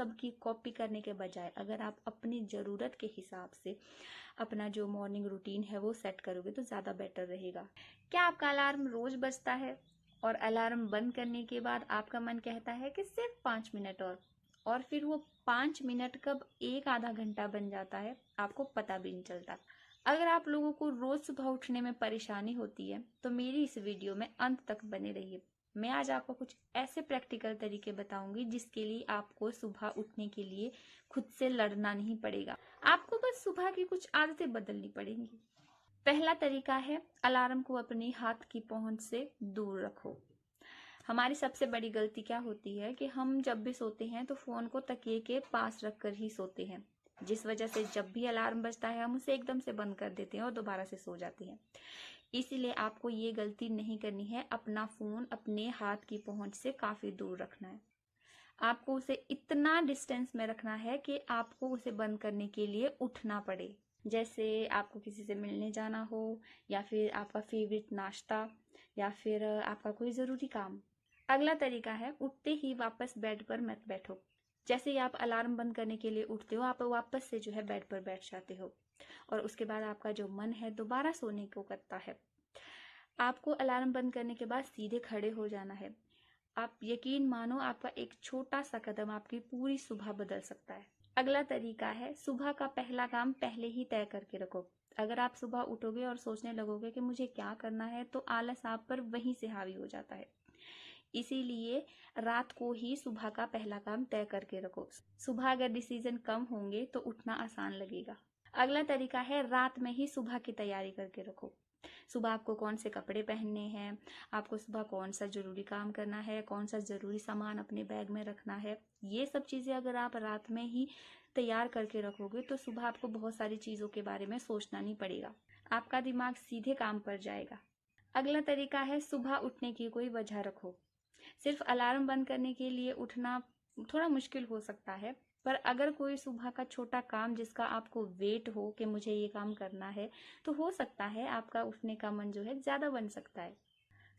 सबकी कॉपी करने के बजाय अगर आप अपनी ज़रूरत के हिसाब से अपना जो मॉर्निंग रूटीन है वो सेट करोगे तो ज़्यादा बेटर रहेगा। क्या आपका अलार्म रोज बजता है और अलार्म बंद करने के बाद आपका मन कहता है कि सिर्फ 5 मिनट और फिर वो 5 मिनट कब एक आधा घंटा बन जाता है आपको पता भी नहीं चलता। अगर आप लोगों को रोज सुबह उठने में परेशानी होती है तो मेरी इस वीडियो में अंत तक बने रहिए। मैं आज आपको कुछ ऐसे प्रैक्टिकल तरीके बताऊंगी जिसके लिए आपको सुबह उठने के लिए खुद से लड़ना नहीं पड़ेगा, आपको बस सुबह की कुछ आदतें बदलनी पड़ेंगी। पहला तरीका है अलार्म को अपने हाथ की पहुंच से दूर रखो। हमारी सबसे बड़ी गलती क्या होती है कि हम जब भी सोते हैं तो फोन को तकिए के पास रखकर ही सोते हैं, जिस वजह से जब भी अलार्म बजता है हम उसे एकदम से बंद कर देते हैं और दोबारा से सो जाते हैं। इसीलिए आपको ये गलती नहीं करनी है, अपना फोन अपने हाथ की पहुंच से काफी दूर रखना है। आपको उसे इतना डिस्टेंस में रखना है कि आपको उसे बंद करने के लिए उठना पड़े, जैसे आपको किसी से मिलने जाना हो या फिर आपका फेवरेट नाश्ता या फिर आपका कोई ज़रूरी काम। अगला तरीका है उठते ही वापस बेड पर मत बैठो। जैसे ही आप अलार्म बंद करने के लिए उठते हो आप वापस से जो है बेड पर बैठ जाते हो और उसके बाद आपका जो मन है दोबारा सोने को करता है। आपको अलार्म बंद करने के बाद सीधे खड़े हो जाना है। आप यकीन मानो आपका एक छोटा सा कदम आपकी पूरी सुबह बदल सकता है। अगला तरीका है सुबह का पहला काम पहले ही तय करके रखो। अगर आप सुबह उठोगे और सोचने लगोगे कि मुझे क्या करना है तो आलस आप पर वहीं से हावी हो जाता है। इसीलिए रात को ही सुबह का पहला काम तय करके रखो। सुबह अगर डिसीजन कम होंगे तो उठना आसान लगेगा। अगला तरीका है रात में ही सुबह की तैयारी करके रखो। सुबह आपको कौन से कपड़े पहनने हैं, आपको सुबह कौन सा जरूरी काम करना है, कौन सा जरूरी सामान अपने बैग में रखना है, ये सब चीजें अगर आप रात में ही तैयार करके रखोगे तो सुबह आपको बहुत सारी चीजों के बारे में सोचना नहीं पड़ेगा, आपका दिमाग सीधे काम पर जाएगा। अगला तरीका है सुबह उठने की कोई वजह रखो। सिर्फ अलार्म बंद करने के लिए उठना थोड़ा मुश्किल हो सकता है, पर अगर कोई सुबह का छोटा काम जिसका आपको वेट हो कि मुझे ये काम करना है तो हो सकता है आपका उठने का मन जो है ज्यादा बन सकता है।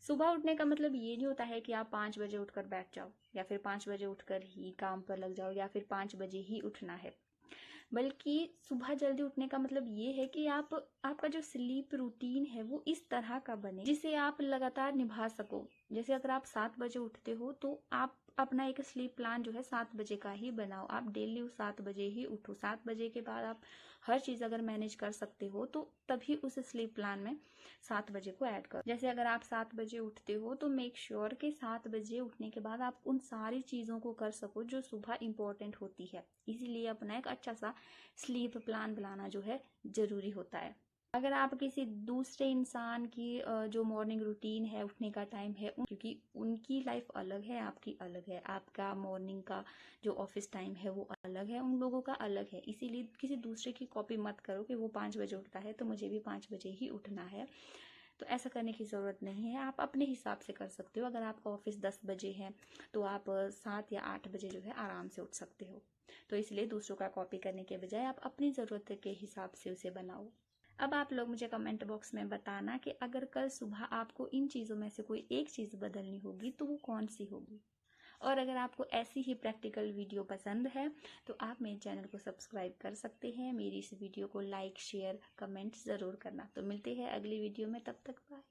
सुबह उठने का मतलब ये नहीं होता है कि आप 5 बजे उठकर बैठ जाओ या फिर 5 बजे उठकर ही काम पर लग जाओ या फिर 5 बजे ही उठना है, बल्कि सुबह जल्दी उठने का मतलब ये है कि आपका जो स्लीप रूटीन है वो इस तरह का बने जिसे आप लगातार निभा सको। जैसे अगर आप 7 बजे उठते हो तो आप अपना एक स्लीप प्लान जो है 7 बजे का ही बनाओ। आप डेली उस 7 बजे ही उठो। 7 बजे के बाद आप हर चीज अगर मैनेज कर सकते हो तो तभी उस स्लीप प्लान में 7 बजे को ऐड करो। जैसे अगर आप 7 बजे उठते हो तो मेक श्योर कि 7 बजे उठने के बाद आप उन सारी चीजों को कर सको जो सुबह इंपॉर्टेंट होती है। इसीलिए अपना एक अच्छा सा स्लीप प्लान बनाना जो है जरूरी होता है। अगर आप किसी दूसरे इंसान की जो मॉर्निंग रूटीन है, उठने का टाइम है, क्योंकि उनकी लाइफ अलग है, आपकी अलग है, आपका मॉर्निंग का जो ऑफिस टाइम है वो अलग है, उन लोगों का अलग है, इसीलिए किसी दूसरे की कॉपी मत करो कि वो 5 बजे उठता है तो मुझे भी 5 बजे ही उठना है। तो ऐसा करने की ज़रूरत नहीं है, आप अपने हिसाब से कर सकते हो। अगर आपका ऑफिस 10 बजे है तो आप 7 या 8 बजे जो है आराम से उठ सकते हो। तो इसलिए दूसरों का कॉपी करने के बजाय आप अपनी ज़रूरत के हिसाब से उसे बनाओ। अब आप लोग मुझे कमेंट बॉक्स में बताना कि अगर कल सुबह आपको इन चीज़ों में से कोई एक चीज़ बदलनी होगी तो वो कौन सी होगी। और अगर आपको ऐसी ही प्रैक्टिकल वीडियो पसंद है तो आप मेरे चैनल को सब्सक्राइब कर सकते हैं। मेरी इस वीडियो को लाइक शेयर कमेंट ज़रूर करना। तो मिलते हैं अगली वीडियो में, तब तक बाय।